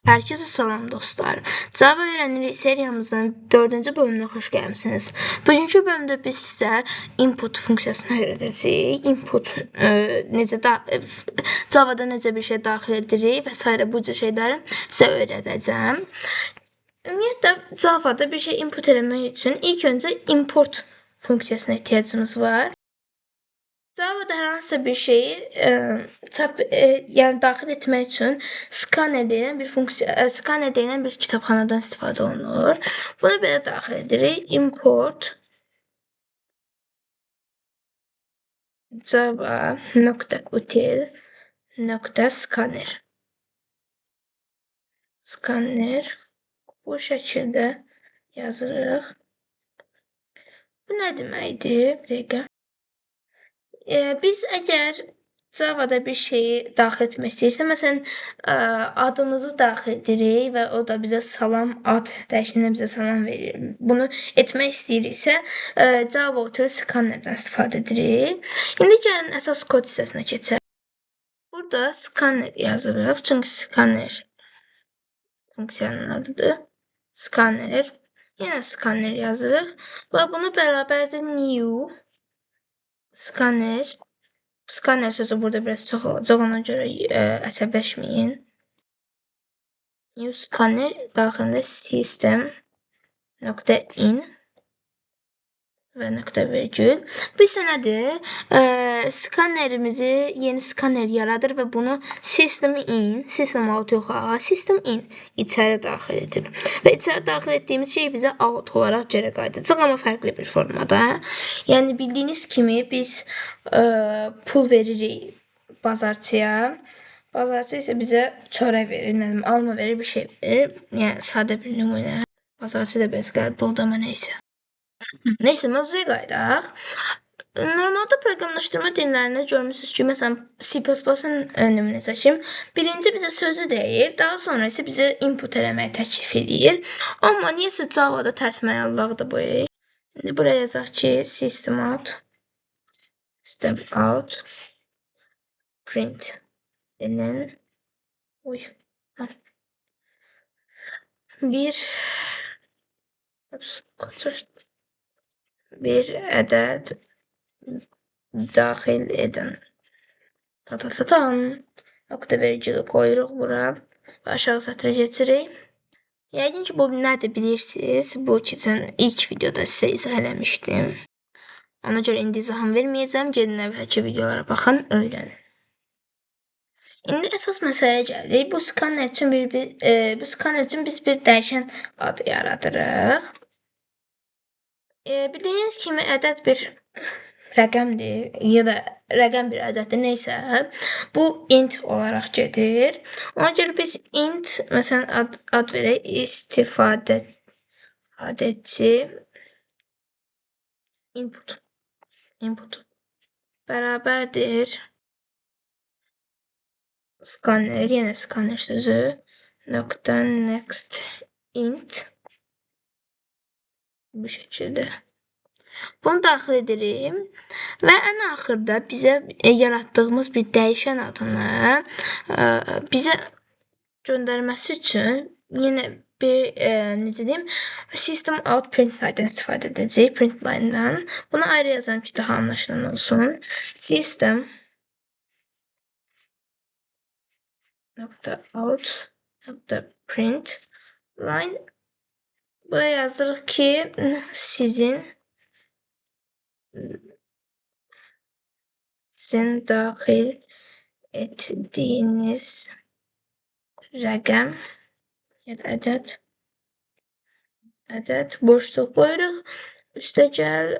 Herkese salam dostlar. Java öğrenirik seriyamızın 4-cü bölümünə xoş gəlmisiniz. Bugünkü bölümdə biz sizə input funksiyasını öyrədəcəyik. Input Java'da necə bir şey daxil edirik və s. bu cür şeyləri sizə öyrədəcəm. Ümumiyyətlə Java'da bir şey input eləmək üçün ilk öncə import funksiyasına ehtiyacımız var. Java'da hər hansısa bir şeyi yəni daxil etmək üçün scanner deyilən bir kitabxanadan istifadə olunur. Bunu belə daxil edirik. Import java.util.scanner Scanner bu şəkildə yazırıq. Bu nə deməkdir? Bir dəqiqə. Biz əgər Java'da bir şeyi daxil etmək istəyirsə, məsələn, adımızı daxil edirik və o da bizə salam ad dəyişəninə bizə salam verir. Bunu etmək istəyiriksə, Java util scannerdən istifadə edirik. İndi gəlin əsas kod hissəsinə keçək. Burada scanner yazırıq, çünki scanner funksiyanın adıdır. Scanner, yenə scanner yazırıq və bunu bərabərdir new scanner. Scanner sözü burada biraz çox olacaq, ona görə əsəbləşməyin. New scanner daxilində system.in və .virgül. Bu isə nədir? Skannerimizi yeni skanner yaradır və bunu system out yox ha, system in içəri daxil edir. Və içəri daxil etdiyimiz şey bizə out olaraq geri qayıdacaq, amma fərqli bir formada. Yəni bildiyiniz kimi biz pul veririk bazarçıya. Bazarçı isə bizə çörək verir, alma verir, bir şey verir. Yəni sadə bir nümunə. Bazarçı da biraz qəribə oldu, amma neysə. Neyse, mövzuya qayıdaq. Normalda proqramlaşdırma dillərində görmüsünüz ki, məsələn, C++-ın nümunə çəkim. Birinci bizə sözü deyir, daha sonra isə bizə input eləməyi təklif edir. Amma niyəsə Java'da tərs məlullaqdır bu. İndi buraya yazaq ki, system out print bir ədəd daxil edin. Nokta vericili qoyuruq bura və aşağı sətrə keçirik. Yəqin ki, bu nədir bilirsiniz. Bu keçən ilk videoda sizə izah eləmişdim. Ona görə indi izahım verməyəcəm. Gedin əvvəlki videolara baxın, öyrənin. İndi əsas məsələyə gəlirik. Bu skanner üçün biz bir dəyişən adı yaradırıq. Bildiyiniz kimi ədəd bir rəqəmdir ya da rəqəm bir ədəddir, neysə. Bu int olaraq gedir. Ona görə biz int, məsələn, ad verək, istifadəçi input bərabərdir scanner, yenə scanner sözü .next int bu şəkildə. Bunu daxil edirik və ən axırda bizə yaratdığımız bir dəyişən adını bizə göndərməsi üçün yenə bir, necə deyim, system out print line-dən istifadə edəcəyik, print line-dan. Bunu ayrı yazarım ki, daha anlaşılan olsun. System out print line. Buraya yazırıq ki, sizin daxil etdiyiniz rəqəm ya da ədəd boşluq qoyuruq. Üstə gəl,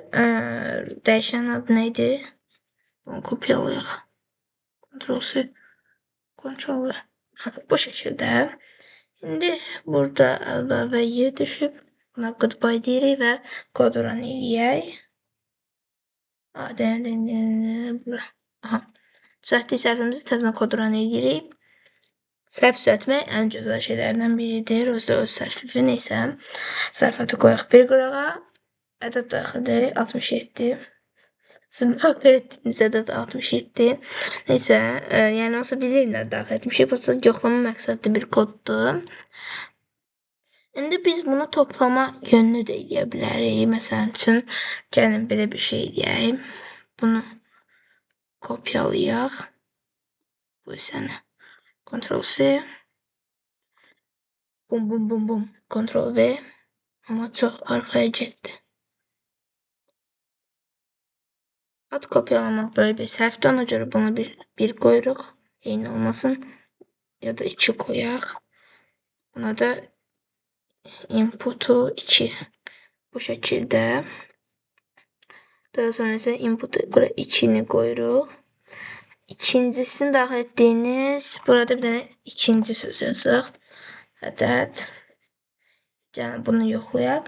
dəyişən adı neydi? Bunu kopyalayaq. Ctrl-C, Ctrl-V. Bu şəkildə. İndi burada əlavə Y düşüb, buna goodbye deyirik və kod run eləyək. Düzəltdik səhvimizi, təzədən kod run eləyirik. Səhv düzəltmək ən gözəl şeylərdən biridir. Öz səhvli, neysə. Səhvəti qoyaq bir qırağa. Ədəd daxildir, 67. Sizin daxil etdiyiniz ədəd 67. Neysə, yəni olsa bilirik nə daxil etmişik. Prosta yoxlama məqsədli bir koddur. İndi biz bunu toplama yönlü də eləyə bilərik. Məsələn üçün, gəlin belə bir şey eləyək. Bunu kopyalayaq. Bu hissəni. Ctrl-C. Bum bum bum bum. Ctrl-V. Amma çox arxaya getdi. Ad kopyalamaq böyle bir səhvdir. Ona görə buna bir qoyuruq. Eyni olmasın. Ya da 2 koyaq. Buna da inputu 2. Bu şəkildə. Daha sonra isə inputu bura 2-ni qoyuruq. İkincisini daxil etdiyiniz, burada bir dənə ikinci söz yazıq. Ədəd. Yəni bunu yoxlayaq.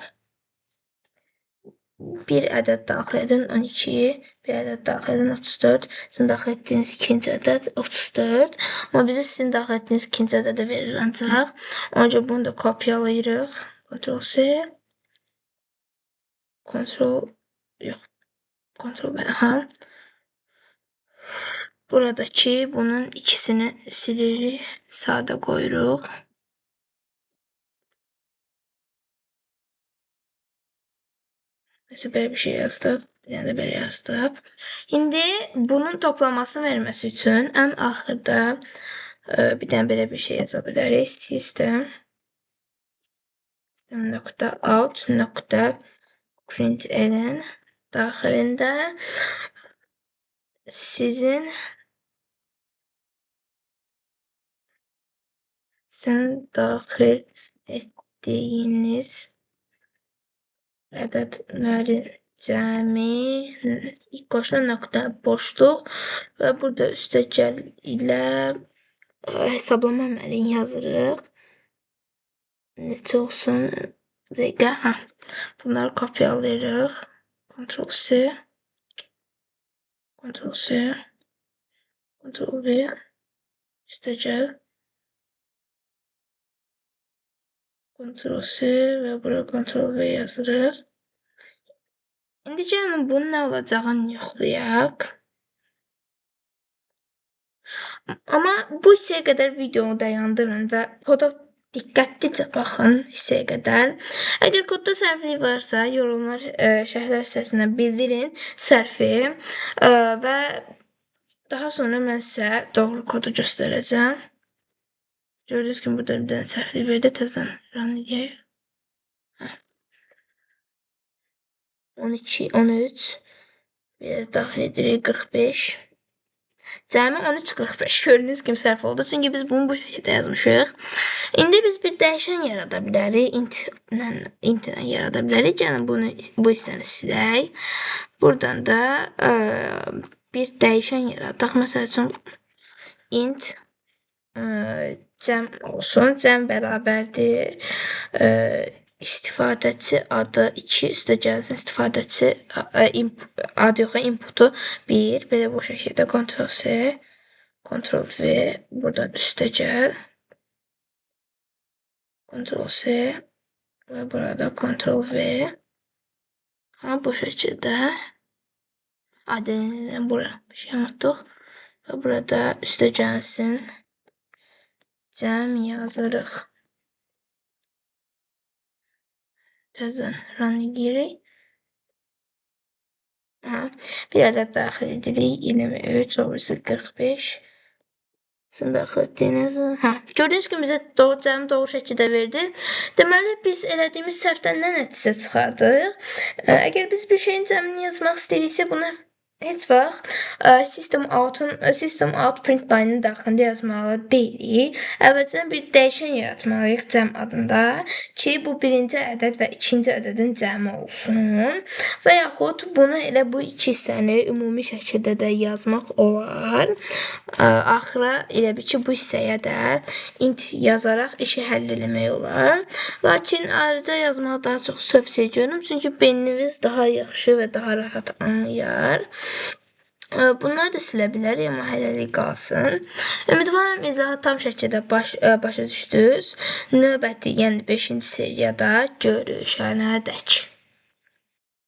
Bir ədəd daxil edin 12, bir ədəd daxil edin 34, sizin daxil etdiyiniz ikinci ədəd 34. Amma bizi sizin daxil etdiyiniz ikinci ədədə verir ancaq. Onca bunu da kopyalayırıq. Ctrl-C. Ctrl-V, aha. Buradakı bunun ikisini silirik, sadə qoyuruq. Nəsə belə bir şey yazdıq. Yəni də belə yazdıq. İndi bunun toplamasını verməsi üçün ən axırda bir dənə belə bir şey yaza bilərik. System.out.println daxilində sizin daxil etdiyiniz ədədlərin cəmi ilk qoşuna nöqtə boşluq və burada üstəgəl ilə hesablama əməlini yazırıq. Neçə olsun? Bir dəqiqə. Bunları kopyalayırıq. Ctrl-C. Ctrl-C. Ctrl-V. Üstəgəl. Ctrl-C və bura Ctrl-V yazırıq. İndi gəlin bunun nə olacağını yoxlayaq. Amma bu hissəyə qədər videonu dayandırın və koda diqqətlicə baxın hissəyə qədər. Əgər kodda səhvlik varsa, yorumlar şərhlər hissəsində bildirin səhvi və daha sonra mən sizə doğru kodu göstərəcəm. Gördüyünüz kimi burada bir dənə səhvlik verdi, təzədən run edək. 12, 13, bir də daxil edirik 45. Cəmi 13.45 gördüyünüz kimi səhv oldu. Çünki biz bunu bu şəkildə yazmışıq. İndi biz bir dəyişən yarada bilərik. int ilə yarada bilərik. Gəlin bu hissəni silək. Buradan da bir dəyişən yaradaq. Məsəl üçün int cəm olsun. Cəm bərabərdir. İstifadəçi adı 2 üstə gəlsin. İstifadəçi adı yox, inputu 1. Belə bu şəkildə Ctrl-C, Ctrl-V, buradan üstə gəl. Ctrl-C və burada Ctrl-V. Bu şəkildə adını bura bir şey unutduq. Və burada üstə gəlsin. Cəm yazırıq. Təzədən run edirik. Bir ədəd daxil edirik. 23, obrisi 45. Sizin daxil etdiyiniz. Gördüyünüz kimi bizə cəmi doğru şəkildə verdi. Deməli, biz elədiyimiz səhvdən nə nəticə çıxardıq? Əgər biz bir şeyin cəmini yazmaq istəyiriksə, bunu heç vaxt system out println-ın daxilində yazmalı deyilik. Əvvəlcədən bir dəyişən yaratmalıyıq cəm adında ki, bu birinci ədəd və ikinci ədədin cəmi olsun. Və yaxud bunu elə bu iki hissəni ümumi şəkildə də yazmaq olar. Axıra elə bir ki, bu hissəyə də int yazaraq işi həll eləmək olar. Lakin ayrıca yazmağı daha çox tövsiyə edirəm. Çünki beyniniz daha yaxşı və daha rahat anlayar. Bunları da silə bilərik, amma hələlik qalsın. Ümidvaram izahı tam şəkildə başa düşdünüz. Növbəti, yəni 5-ci seriyada görüşənədək.